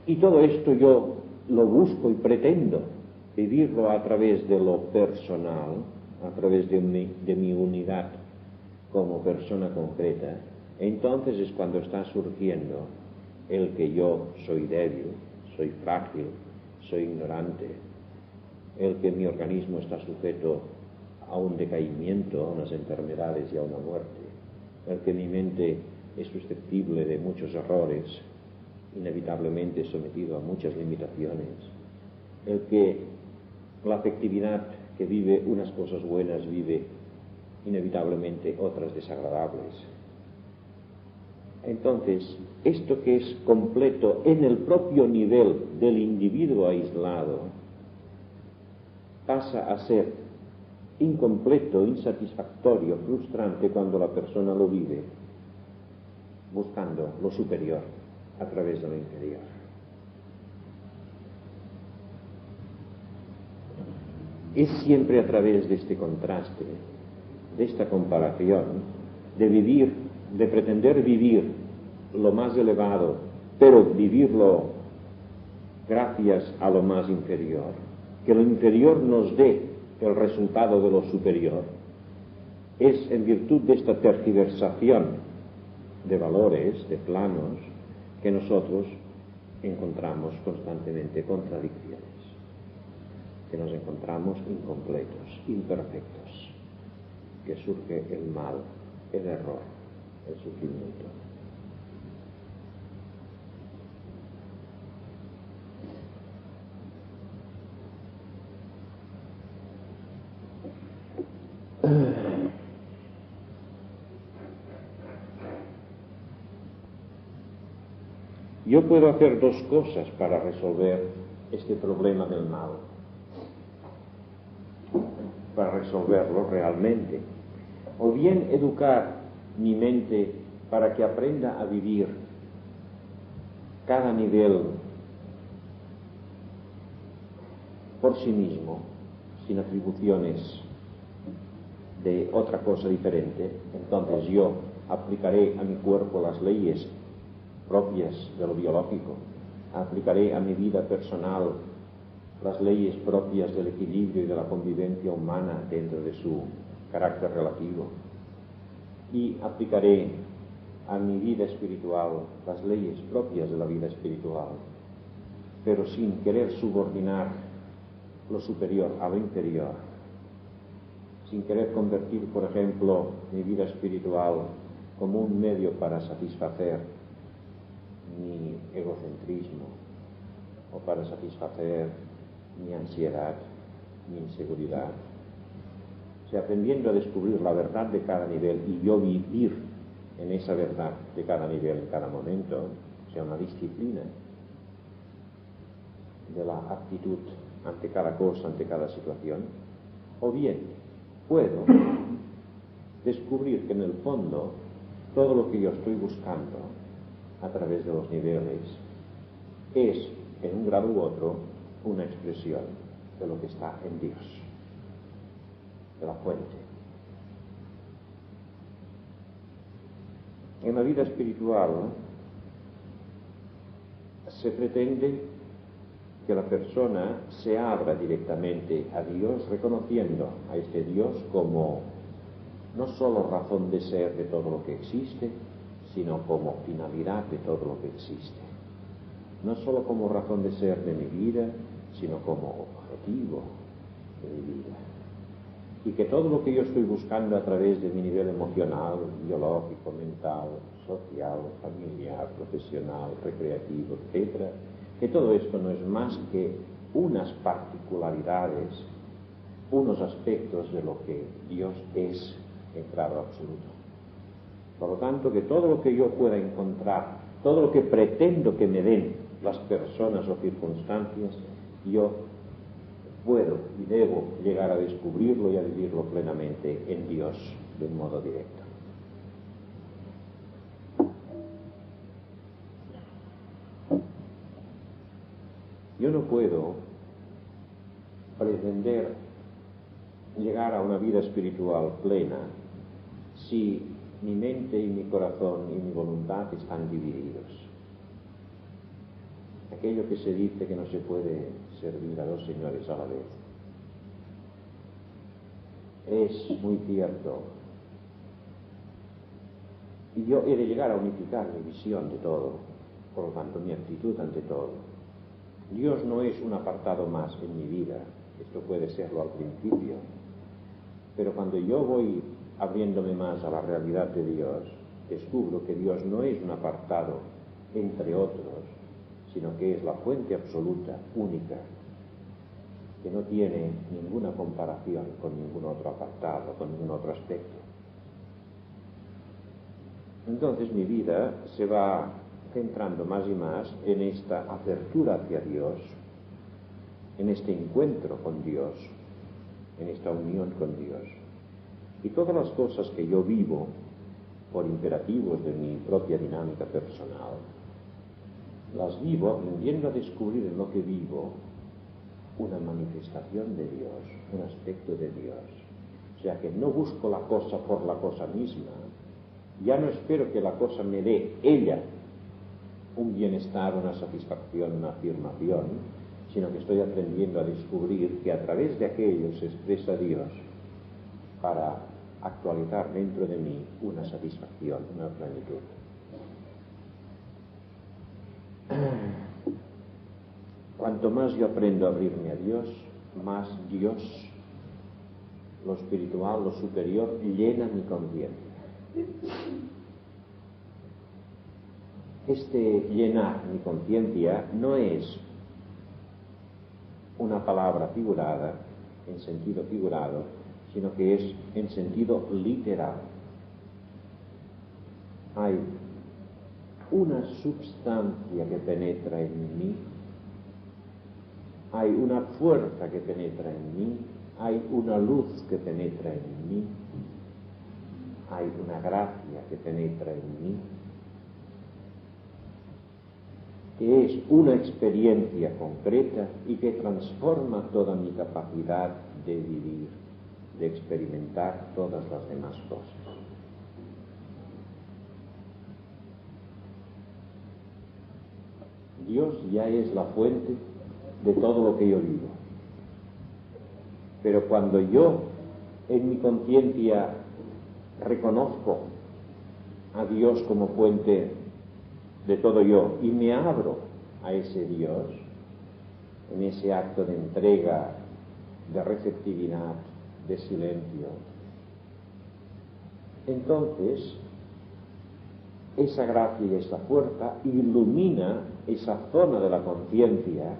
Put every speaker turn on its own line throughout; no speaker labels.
Y todo esto yo lo busco y pretendo vivirlo a través de lo personal, a través de mi unidad como persona concreta. Entonces es cuando está surgiendo el que yo soy débil, soy frágil, soy ignorante, el que mi organismo está sujeto a un decaimiento, a unas enfermedades y a una muerte, el que mi mente es susceptible de muchos errores, inevitablemente sometido a muchas limitaciones, el que la afectividad que vive unas cosas buenas vive inevitablemente otras desagradables. Entonces, esto que es completo en el propio nivel del individuo aislado pasa a ser incompleto, insatisfactorio, frustrante cuando la persona lo vive buscando lo superior a través de lo inferior. Es siempre a través de este contraste, de esta comparación, de vivir, de pretender vivir lo más elevado, pero vivirlo gracias a lo más inferior, que lo inferior nos dé el resultado de lo superior. Es en virtud de esta tergiversación de valores, de planos, que nosotros encontramos constantemente contradicciones, que nos encontramos incompletos, imperfectos, que surge el mal, el error, el sufrimiento. Yo puedo hacer dos cosas para resolver este problema del mal, para resolverlo realmente. O bien educar mi mente para que aprenda a vivir cada nivel por sí mismo, sin atribuciones de otra cosa diferente. Entonces yo aplicaré a mi cuerpo las leyes propias de lo biológico, aplicaré a mi vida personal las leyes propias del equilibrio y de la convivencia humana dentro de su carácter relativo, y aplicaré a mi vida espiritual las leyes propias de la vida espiritual, pero sin querer subordinar lo superior a lo inferior, sin querer convertir, por ejemplo, mi vida espiritual como un medio para satisfacer mi egocentrismo o para satisfacer mi ansiedad, mi inseguridad. O sea, aprendiendo a descubrir la verdad de cada nivel y yo vivir en esa verdad de cada nivel, en cada momento, o sea, una disciplina de la actitud ante cada cosa, ante cada situación. O bien, puedo descubrir que en el fondo todo lo que yo estoy buscando a través de los niveles es, en un grado u otro, una expresión de lo que está en Dios, de la fuente. En la vida espiritual se pretende que la persona se abra directamente a Dios, reconociendo a este Dios como no solo razón de ser de todo lo que existe, sino como finalidad de todo lo que existe. No solo como razón de ser de mi vida, sino como objetivo de mi vida. Y que todo lo que yo estoy buscando a través de mi nivel emocional, biológico, mental, social, familiar, profesional, recreativo, etc., que todo esto no es más que unas particularidades, unos aspectos de lo que Dios es en grado absoluto. Por lo tanto, que todo lo que yo pueda encontrar, todo lo que pretendo que me den las personas o circunstancias, yo puedo y debo llegar a descubrirlo y a vivirlo plenamente en Dios de un modo directo. Yo no puedo pretender llegar a una vida espiritual plena si mi mente y mi corazón y mi voluntad están divididos. aquello que se dice que no se puede servir a dos señores a la vez. Es muy cierto. Y yo he de llegar a unificar mi visión de todo, por lo tanto mi actitud ante todo. Dios no es un apartado más en mi vida, esto puede serlo al principio, pero cuando yo voy abriéndome más a la realidad de Dios, descubro que Dios no es un apartado entre otros, sino que es la fuente absoluta, única, que no tiene ninguna comparación con ningún otro apartado, con ningún otro aspecto. Entonces mi vida se va centrando más y más en esta apertura hacia Dios, en este encuentro con Dios, en esta unión con Dios. Y todas las cosas que yo vivo por imperativos de mi propia dinámica personal, las vivo aprendiendo a descubrir en lo que vivo una manifestación de Dios, un aspecto de Dios. O sea que no busco la cosa por la cosa misma, ya no espero que la cosa me dé ella un bienestar, una satisfacción, una afirmación, sino que estoy aprendiendo a descubrir que a través de aquello se expresa Dios para actualizar dentro de mí una satisfacción, una plenitud. Cuanto más yo aprendo a abrirme a Dios, más Dios, lo espiritual, lo superior, llena mi conciencia. Este llenar mi conciencia no es una palabra figurada, en sentido figurado, sino que es en sentido literal. Hay una substancia que penetra en mí, hay una fuerza que penetra en mí, hay una luz que penetra en mí, hay una gracia que penetra en mí, que es una experiencia concreta y que transforma toda mi capacidad de vivir, de experimentar todas las demás cosas. Dios ya es la fuente de todo lo que yo vivo. Pero cuando yo en mi conciencia reconozco a Dios como fuente de todo yo y me abro a ese Dios, en ese acto de entrega, de receptividad, de silencio, entonces esa gracia y esa fuerza ilumina esa zona de la conciencia,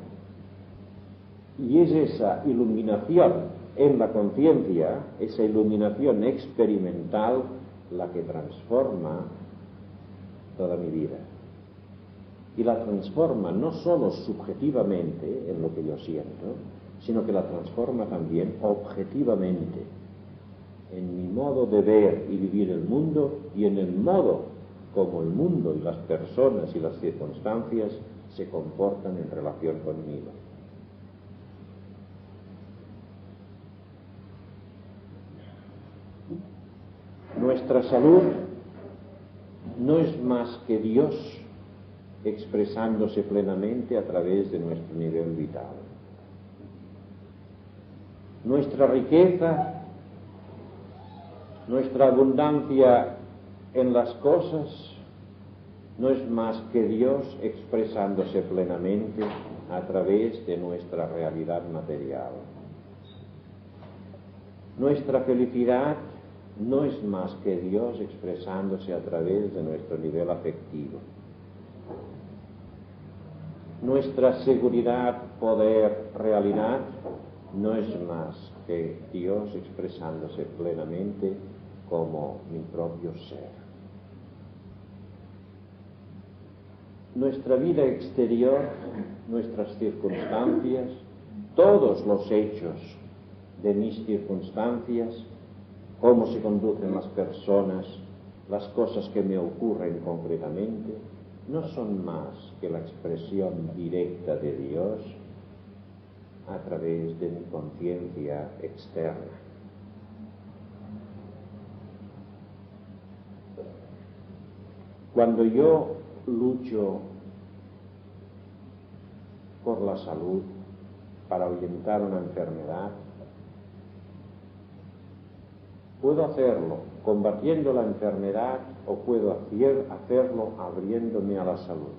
y es esa iluminación en la conciencia, esa iluminación experimental, la que transforma toda mi vida. Y la transforma no solo subjetivamente en lo que yo siento, sino que la transforma también objetivamente en mi modo de ver y vivir el mundo y en el modo como el mundo y las personas y las circunstancias se comportan en relación conmigo. Nuestra salud no es más que Dios expresándose plenamente a través de nuestro nivel vital. Nuestra riqueza, nuestra abundancia en las cosas no es más que Dios expresándose plenamente a través de nuestra realidad material. Nuestra felicidad no es más que Dios expresándose a través de nuestro nivel afectivo. Nuestra seguridad, poder, realidad no es más que Dios expresándose plenamente como mi propio ser. Nuestra vida exterior, nuestras circunstancias, todos los hechos de mis circunstancias, cómo se conducen las personas, las cosas que me ocurren concretamente, no son más que la expresión directa de Dios a través de mi conciencia externa. Cuando yo lucho por la salud, para ahuyentar una enfermedad. Puedo hacerlo combatiendo la enfermedad o puedo hacerlo abriéndome a la salud.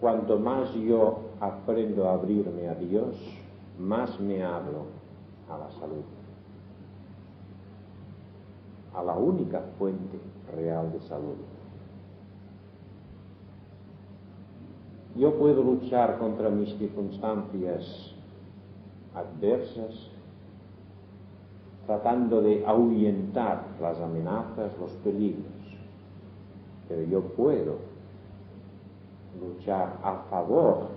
Cuanto más yo aprendo a abrirme a Dios, más me abro a la salud, a la única fuente real de salud. Yo puedo luchar contra mis circunstancias adversas, tratando de ahuyentar las amenazas, los peligros, pero yo puedo luchar a favor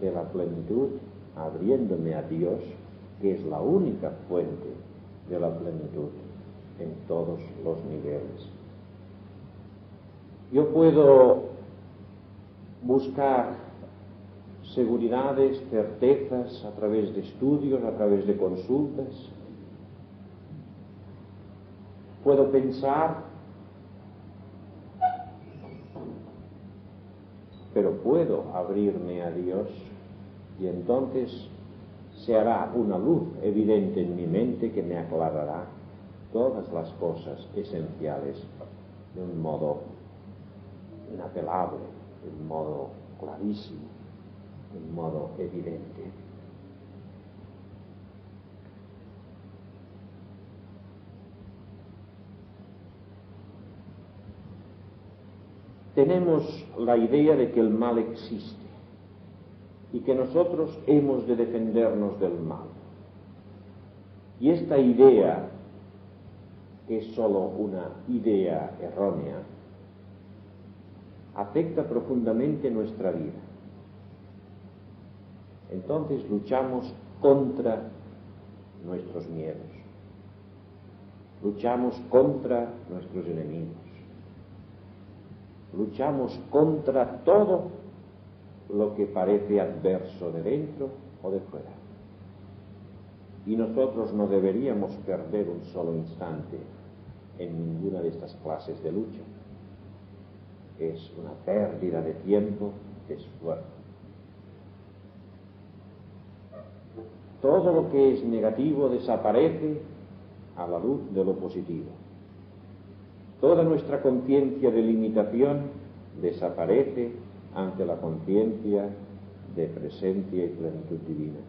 de la plenitud, abriéndome a Dios, que es la única fuente de la plenitud en todos los niveles. Yo puedo buscar seguridades, certezas a través de estudios, a través de consultas. Puedo pensar, pero puedo abrirme a Dios y entonces se hará una luz evidente en mi mente que me aclarará todas las cosas esenciales de un modo inapelable, de un modo clarísimo, de un modo evidente. Tenemos la idea de que el mal existe y que nosotros hemos de defendernos del mal. Y esta idea, que es sólo una idea errónea, afecta profundamente nuestra vida. Entonces luchamos contra nuestros miedos, luchamos contra nuestros enemigos, luchamos contra todo lo que parece adverso de dentro o de fuera. Y nosotros no deberíamos perder un solo instante en ninguna de estas clases de lucha. Es una pérdida de tiempo, de esfuerzo. Todo lo que es negativo desaparece a la luz de lo positivo. Toda nuestra conciencia de limitación desaparece ante la conciencia de presencia y plenitud divina.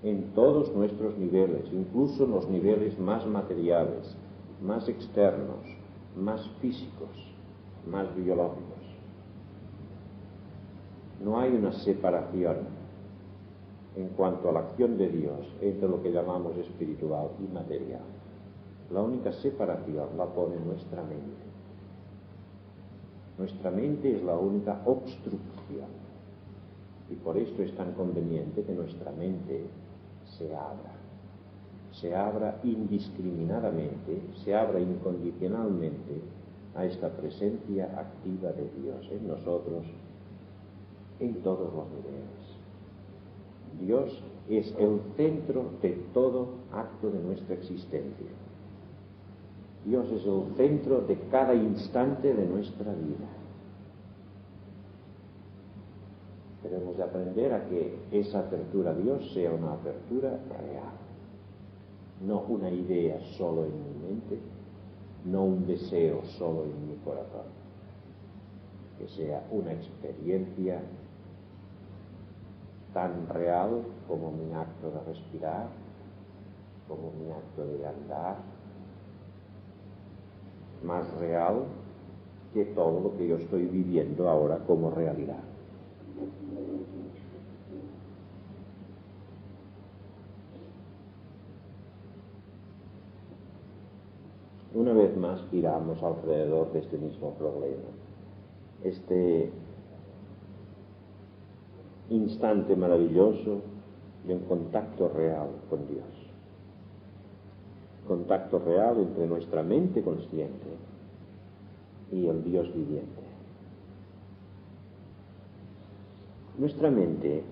En todos nuestros niveles, incluso en los niveles más materiales, más externos, más físicos, más biológicos. No hay una separación en cuanto a la acción de Dios entre lo que llamamos espiritual y material. La única separación la pone nuestra mente. Nuestra mente es la única obstrucción y por esto es tan conveniente que nuestra mente se abra indiscriminadamente, se abra incondicionalmente a esta presencia activa de Dios en nosotros en todos los niveles. Dios es el centro de todo acto de nuestra existencia. Dios es el centro de cada instante de nuestra vida. Debemos de aprender a que esa apertura a Dios sea una apertura real, no una idea solo en mi mente, no un deseo solo en mi corazón, que sea una experiencia tan real como mi acto de respirar, como mi acto de andar, más real que todo lo que yo estoy viviendo ahora como realidad. Una vez más giramos alrededor de este mismo problema, este instante maravilloso de un contacto real con Dios, contacto real entre nuestra mente consciente y el Dios viviente. Nuestra mente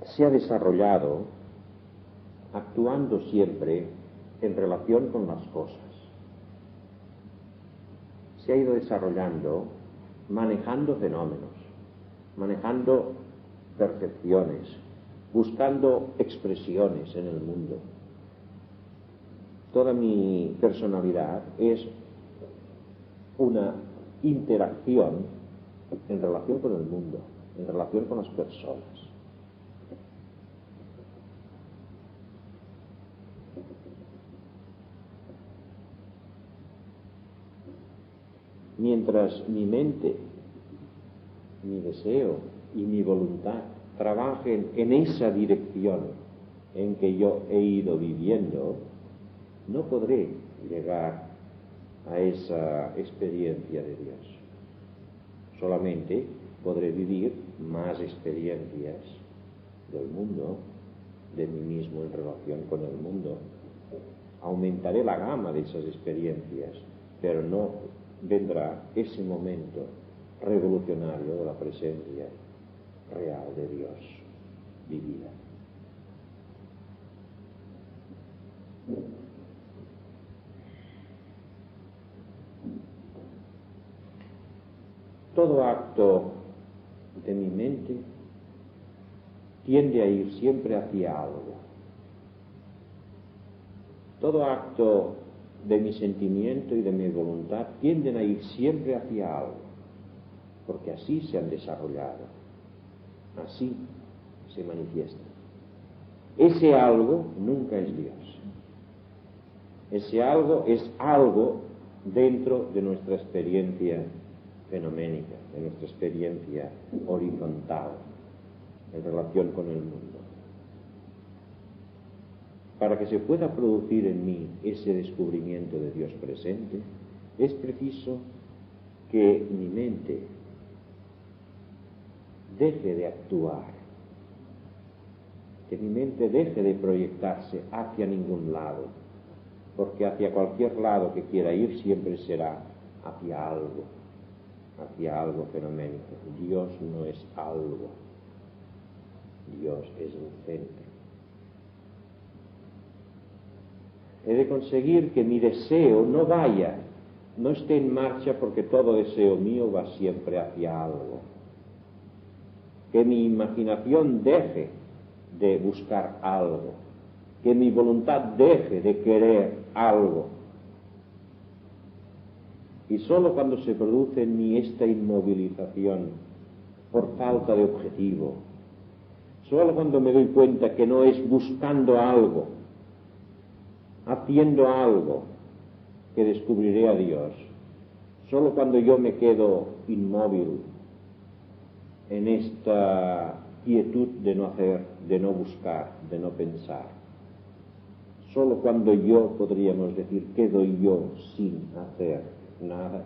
se ha desarrollado actuando siempre en relación con las cosas. Se ha ido desarrollando manejando fenómenos, manejando percepciones, buscando expresiones en el mundo. Toda mi personalidad es una interacción en relación con el mundo, en relación con las personas. Mientras mi mente, mi deseo y mi voluntad trabajen en esa dirección en que yo he ido viviendo, no podré llegar a esa experiencia de Dios. Solamente podré vivir más experiencias del mundo, de mí mismo en relación con el mundo. Aumentaré la gama de esas experiencias, pero no vendrá ese momento revolucionario de la presencia real de Dios vivida. Todo acto de mi mente tiende a ir siempre hacia algo. Todo acto de mi sentimiento y de mi voluntad tienden a ir siempre hacia algo, porque así se han desarrollado, así se manifiestan. Ese algo nunca es Dios. Ese algo es algo dentro de nuestra experiencia fenoménica, de nuestra experiencia horizontal en relación con el mundo. Para que se pueda producir en mí ese descubrimiento de Dios presente, es preciso que mi mente deje de actuar, que mi mente deje de proyectarse hacia ningún lado, porque hacia cualquier lado que quiera ir siempre será hacia algo fenoménico. Dios no es algo, Dios es un centro. He de conseguir que mi deseo no esté en marcha, porque todo deseo mío va siempre hacia algo. Que mi imaginación deje de buscar algo, que mi voluntad deje de querer algo. Y sólo cuando se produce en mí esta inmovilización por falta de objetivo, sólo cuando me doy cuenta que no es buscando algo, haciendo algo, que descubriré a Dios, sólo cuando yo me quedo inmóvil en esta quietud de no hacer, de no buscar, de no pensar, sólo cuando yo, podríamos decir, quedo yo sin hacer nada,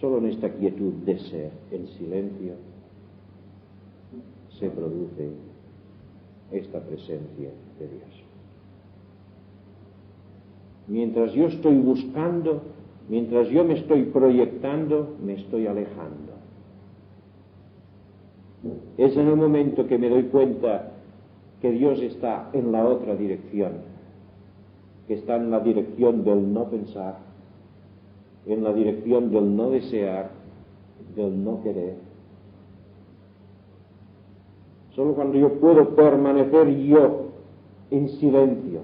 sólo en esta quietud de ser, en silencio, se produce esta presencia de Dios. Mientras yo estoy buscando, mientras yo me estoy proyectando, me estoy alejando. Es en el momento que me doy cuenta que Dios está en la otra dirección, que está en la dirección del no pensar, en la dirección del no desear, del no querer. Solo cuando yo puedo permanecer yo en silencio,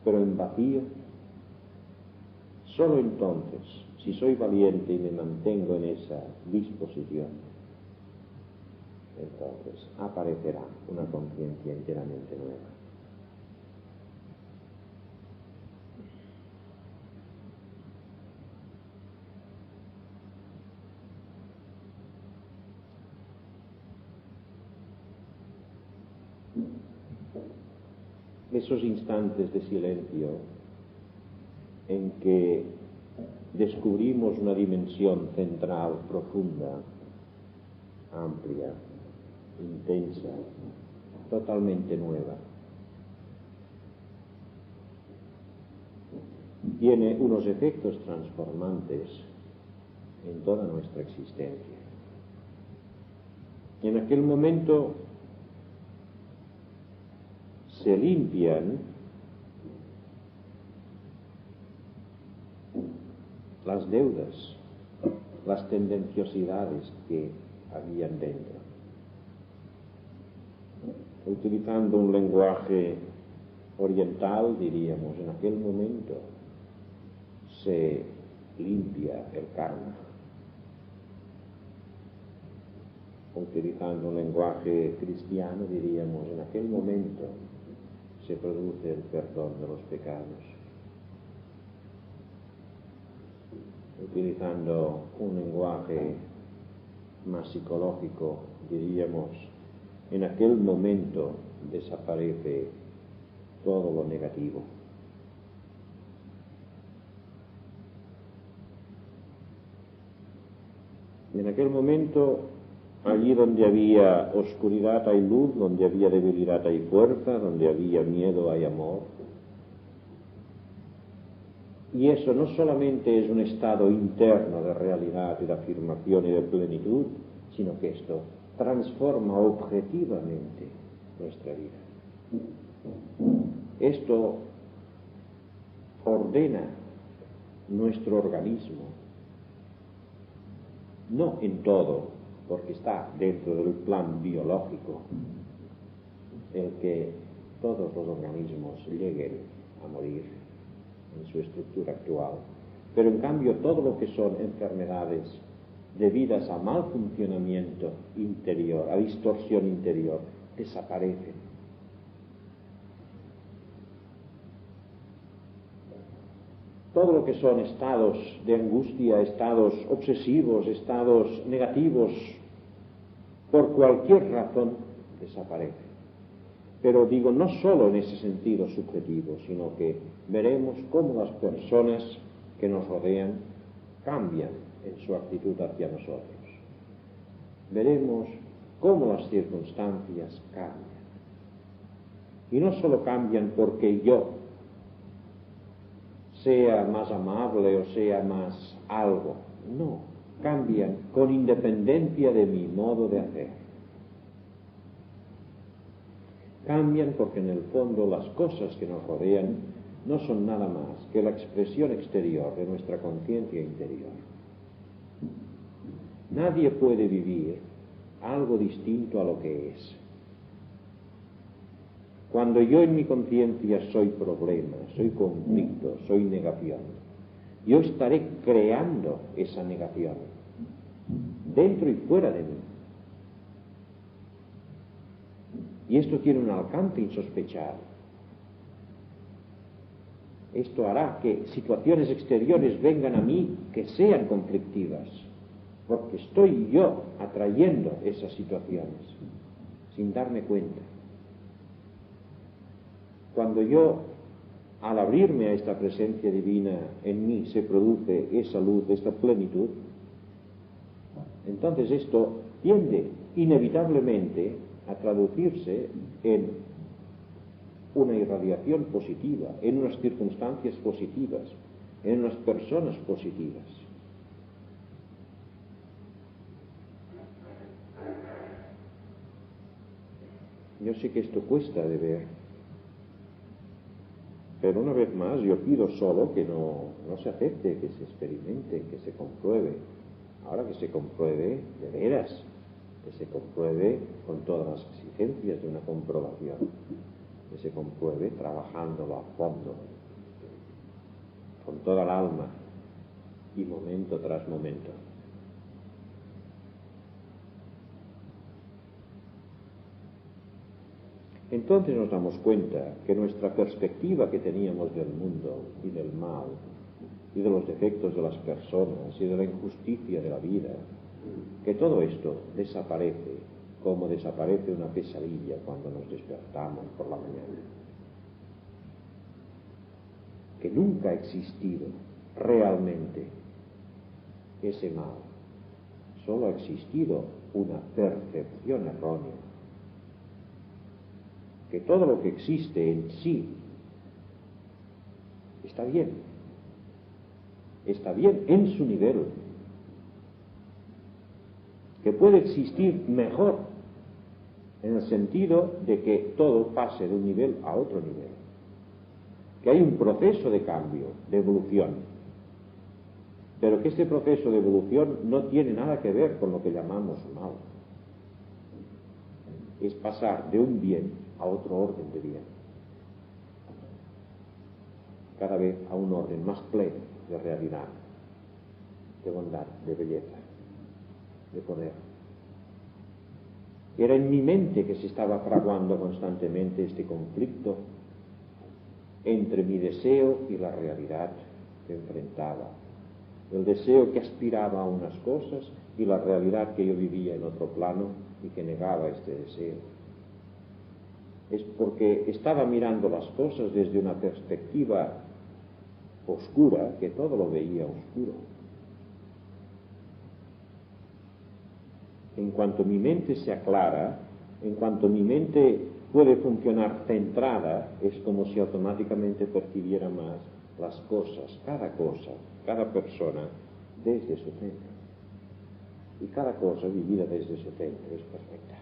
pero en vacío, solo entonces, si soy valiente y me mantengo en esa disposición, entonces aparecerá una conciencia enteramente nueva. Esos instantes de silencio en que descubrimos una dimensión central profunda, amplia, intensa, totalmente nueva, tiene unos efectos transformantes en toda nuestra existencia. En aquel momento se limpian las deudas las tendenciosidades que habían dentro. Utilizando un lenguaje oriental, diríamos, en aquel momento se limpia el karma. Utilizando un lenguaje cristiano, diríamos, en aquel momento se produce el perdón de los pecados. Utilizando un lenguaje más psicológico, diríamos, en aquel momento desaparece todo lo negativo. En aquel momento, allí donde había oscuridad hay luz, donde había debilidad hay fuerza, donde había miedo hay amor. Y eso no solamente es un estado interno de realidad y de afirmación y de plenitud, sino que esto transforma objetivamente nuestra vida. Esto ordena nuestro organismo, no en todo, porque está dentro del plan biológico el que todos los organismos lleguen a morir en su estructura actual, pero en cambio todo lo que son enfermedades debidas a mal funcionamiento interior, a distorsión interior, desaparecen. Todo lo que son estados de angustia, estados obsesivos, estados negativos, por cualquier razón, desaparecen. Pero digo, no solo en ese sentido subjetivo, sino que veremos cómo las personas que nos rodean cambian en su actitud hacia nosotros. Veremos cómo las circunstancias cambian. Y no solo cambian porque yo sea más amable o sea más algo, no, cambian con independencia de mi modo de hacer. Cambian porque en el fondo las cosas que nos rodean no son nada más que la expresión exterior de nuestra conciencia interior. Nadie puede vivir algo distinto a lo que es. Cuando yo en mi conciencia soy problema, soy conflicto, soy negación, yo estaré creando esa negación dentro y fuera de mí. Y esto tiene un alcance insospechado. Esto hará que situaciones exteriores vengan a mí que sean conflictivas, porque estoy yo atrayendo esas situaciones sin darme cuenta. Cuando yo, al abrirme a esta presencia divina en mí, se produce esa luz, esta plenitud, entonces esto tiende inevitablemente a traducirse en una irradiación positiva, en unas circunstancias positivas, en unas personas positivas. Yo sé que esto cuesta de ver, pero una vez más yo pido solo que no se acepte, que se experimente, que se compruebe. Ahora que se compruebe de veras, que se compruebe con todas las exigencias de una comprobación, que se compruebe trabajándolo a fondo, con toda el alma y momento tras momento. Entonces nos damos cuenta que nuestra perspectiva que teníamos del mundo y del mal y de los defectos de las personas y de la injusticia de la vida, que todo esto desaparece como desaparece una pesadilla cuando nos despertamos por la mañana. Que nunca ha existido realmente ese mal, solo ha existido una percepción errónea. Que todo lo que existe en sí está bien en su nivel, que puede existir mejor en el sentido de que todo pase de un nivel a otro nivel, que hay un proceso de cambio, de evolución, pero que este proceso de evolución no tiene nada que ver con lo que llamamos mal. Es pasar de un bien a otro orden de bien, cada vez a un orden más pleno de realidad, de bondad, de belleza, de poder. Era en mi mente que se estaba fraguando constantemente este conflicto entre mi deseo y la realidad que enfrentaba. El deseo que aspiraba a unas cosas y la realidad que yo vivía en otro plano y que negaba este deseo. Es porque estaba mirando las cosas desde una perspectiva oscura que todo lo veía oscuro. En cuanto mi mente se aclara, en cuanto mi mente puede funcionar centrada, es como si automáticamente percibiera más las cosas, cada persona, desde su centro. Y cada cosa vivida desde su centro es perfecta.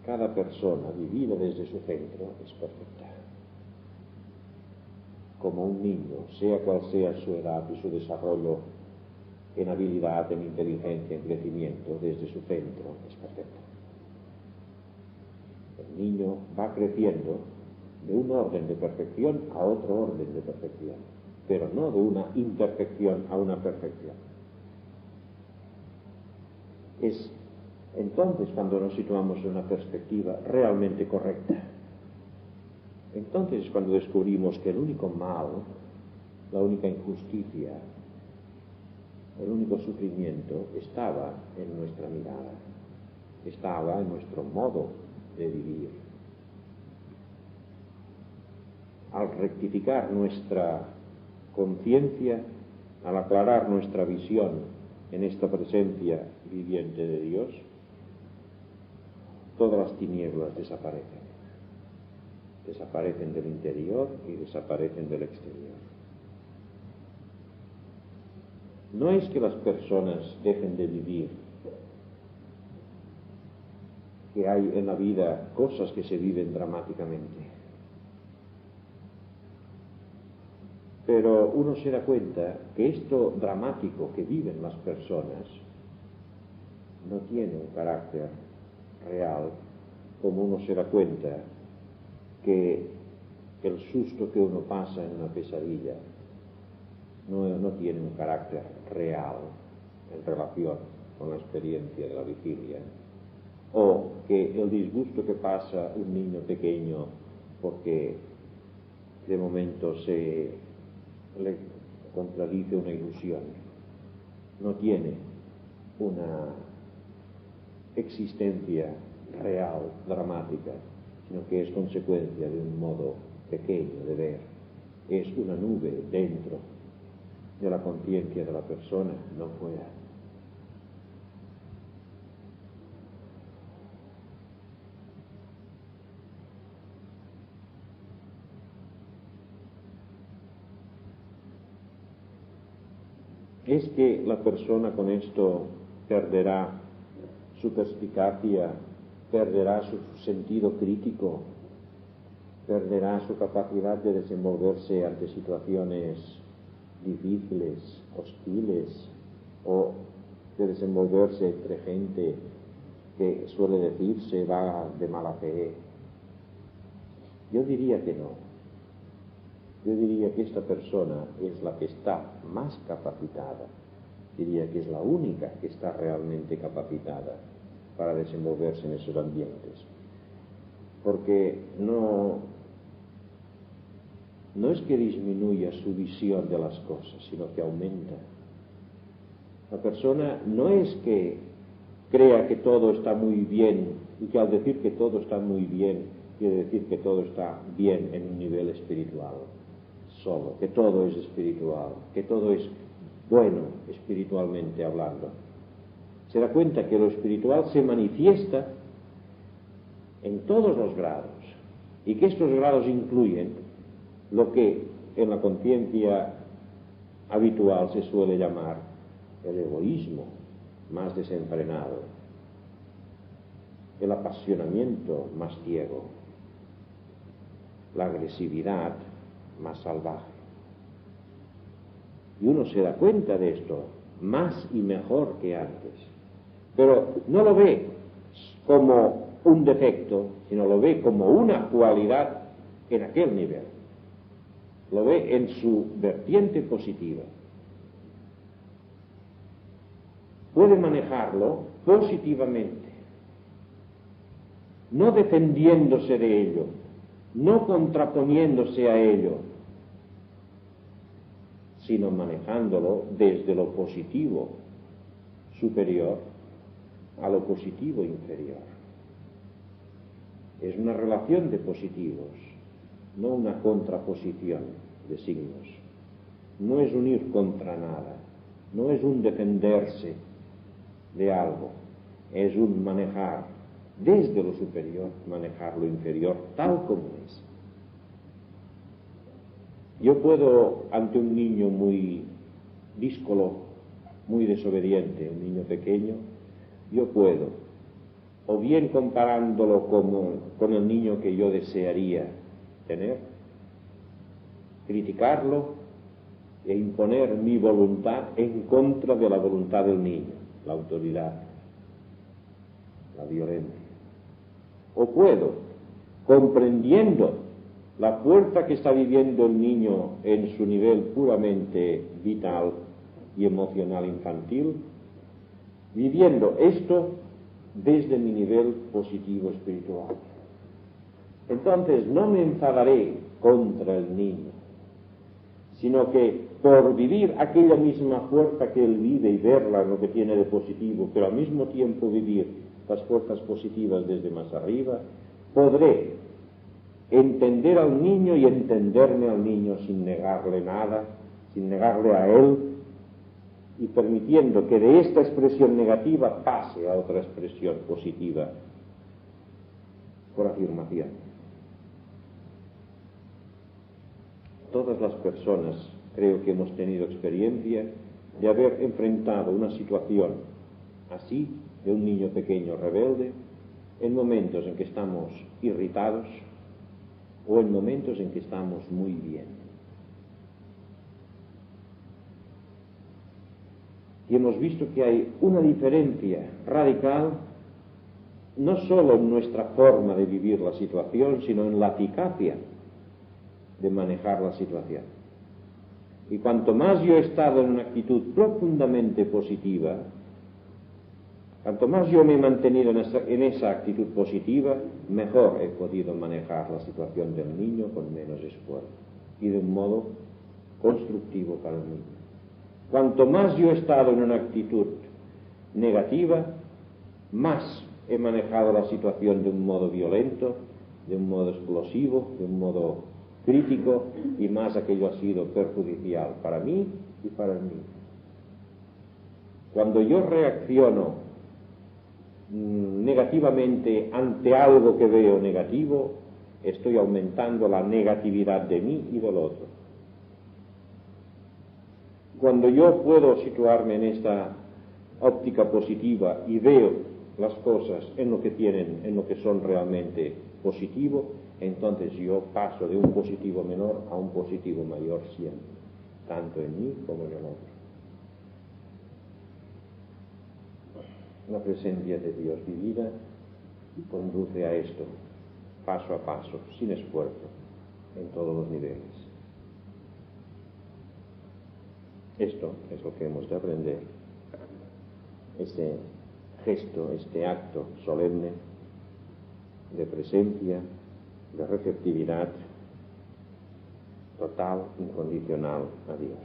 Cada persona vivida desde su centro es perfecta. Como un niño, sea cual sea su edad y su desarrollo en habilidad, en inteligencia, en crecimiento, desde su centro es perfecto. El niño va creciendo de un orden de perfección a otro orden de perfección, pero no de una imperfección a una perfección. Es entonces cuando nos situamos en una perspectiva realmente correcta. Entonces es cuando descubrimos que el único mal, la única injusticia, el único sufrimiento estaba en nuestra mirada, estaba en nuestro modo de vivir. Al rectificar nuestra conciencia, al aclarar nuestra visión en esta presencia viviente de Dios, todas las tinieblas desaparecen. Desaparecen del interior y desaparecen del exterior. No es que las personas dejen de vivir, que hay en la vida cosas que se viven dramáticamente. Pero uno se da cuenta que esto dramático que viven las personas no tiene un carácter real, como uno se da cuenta que el susto que uno pasa en una pesadilla no tiene un carácter real en relación con la experiencia de la vigilia, o que el disgusto que pasa un niño pequeño porque de momento se le contradice una ilusión, no tiene una existencia real, dramática, sino que es consecuencia de un modo pequeño de ver. Es una nube dentro de la conciencia de la persona, no fuera. Es que la persona con esto perderá su perspicacia, perderá su sentido crítico, perderá su capacidad de desenvolverse ante situaciones difíciles, hostiles, o de desenvolverse entre gente que suele decirse va de mala fe. Yo diría que no. Yo diría que esta persona es la que está más capacitada, diría que es la única que está realmente capacitada para desenvolverse en esos ambientes, porque no es que disminuya su visión de las cosas, sino que aumenta. La persona no es que crea que todo está muy bien y que al decir que todo está muy bien quiere decir que todo está bien en un nivel espiritual solo, que todo es espiritual, que todo es bueno espiritualmente hablando. Se da cuenta que lo espiritual se manifiesta en todos los grados y que estos grados incluyen lo que en la conciencia habitual se suele llamar el egoísmo más desenfrenado, el apasionamiento más ciego, la agresividad más salvaje, Y uno se da cuenta de esto, más y mejor que antes. Pero no lo ve como un defecto, sino lo ve como una cualidad en aquel nivel. Lo ve en su vertiente positiva. Puede manejarlo positivamente, no defendiéndose de ello, no contraponiéndose a ello, sino manejándolo desde lo positivo superior a lo positivo inferior. Es una relación de positivos, no una contraposición de signos. No es un ir contra nada, no es un defenderse de algo, es un manejar desde lo superior, manejar lo inferior tal como es. Yo puedo, ante un niño muy díscolo, muy desobediente, un niño pequeño, yo puedo, o bien comparándolo con el niño que yo desearía tener, criticarlo e imponer mi voluntad en contra de la voluntad del niño, la autoridad, la violencia. O puedo, comprendiendo la fuerza que está viviendo el niño en su nivel puramente vital y emocional infantil, viviendo esto desde mi nivel positivo espiritual. Entonces no me enfadaré contra el niño, sino que por vivir aquella misma fuerza que él vive y verla en lo que tiene de positivo, pero al mismo tiempo vivir las fuerzas positivas desde más arriba, podré entender al niño y entenderme al niño sin negarle nada, sin negarle a él, y permitiendo que de esta expresión negativa pase a otra expresión positiva por afirmación. Todas las personas creo que hemos tenido experiencia de haber enfrentado una situación así, de un niño pequeño rebelde, en momentos en que estamos irritados o en momentos en que estamos muy bien. Y hemos visto que hay una diferencia radical, no solo en nuestra forma de vivir la situación, sino en la eficacia de manejar la situación. Y cuanto más yo he estado en una actitud profundamente positiva, cuanto más yo me he mantenido en esa actitud positiva, mejor he podido manejar la situación del niño con menos esfuerzo y de un modo constructivo para el niño. Cuanto más yo he estado en una actitud negativa, más he manejado la situación de un modo violento, de un modo explosivo, de un modo crítico, y más aquello ha sido perjudicial para mí y para el niño. Cuando yo reacciono negativamente ante algo que veo negativo, estoy aumentando la negatividad de mí y del otro. Cuando yo puedo situarme en esta óptica positiva y veo las cosas en lo que son realmente positivo, entonces yo paso de un positivo menor a un positivo mayor siempre, tanto en mí como en el otro. La presencia de Dios vivida conduce a esto, paso a paso, sin esfuerzo, en todos los niveles. Esto es lo que hemos de aprender, este gesto, este acto solemne de presencia, de receptividad total, incondicional a Dios.